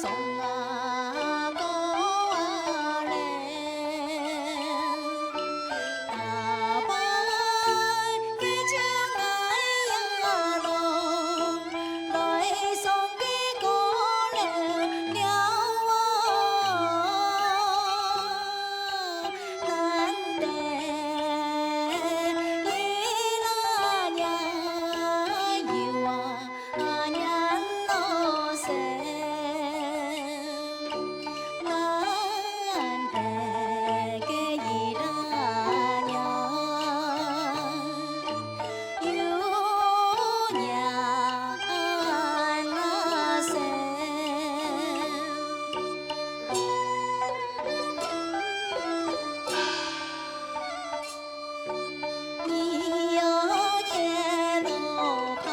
送啊哥啊嘞，大伯给酒来呀喽，来送给哥了了啊，难得一那年有啊年咯噻。难得个一那年，有年那噻。你要夜路旁，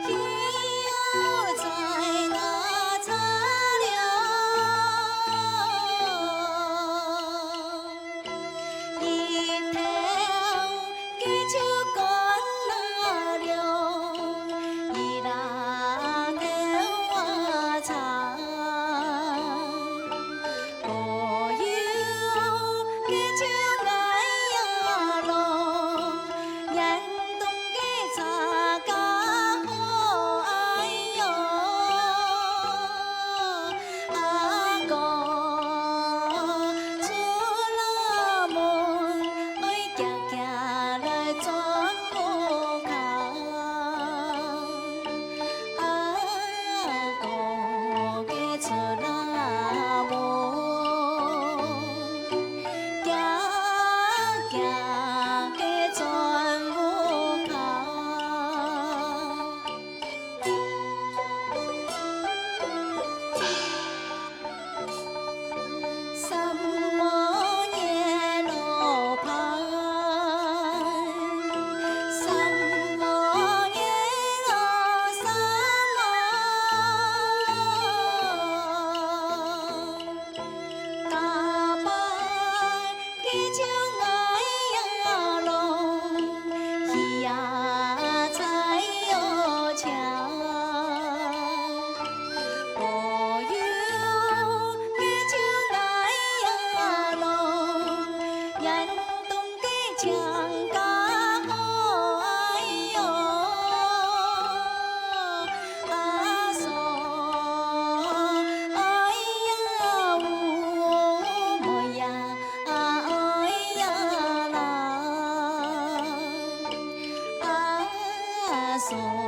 你要在那茶寮，一条给酒干那了，一那头啊长。我有个酒来呀喽，人东个茶家好哎哟，阿哥出了门，哎行行来转我看，阿哥个出了门。行个转不看，什么夜路旁，什么夜路山啊，大伯给酒来呀喽，鱼呀菜哟强，我有个酒来呀喽，人东个强家好哎哟，阿嫂哎呀乌么呀哎呀啦，阿嫂。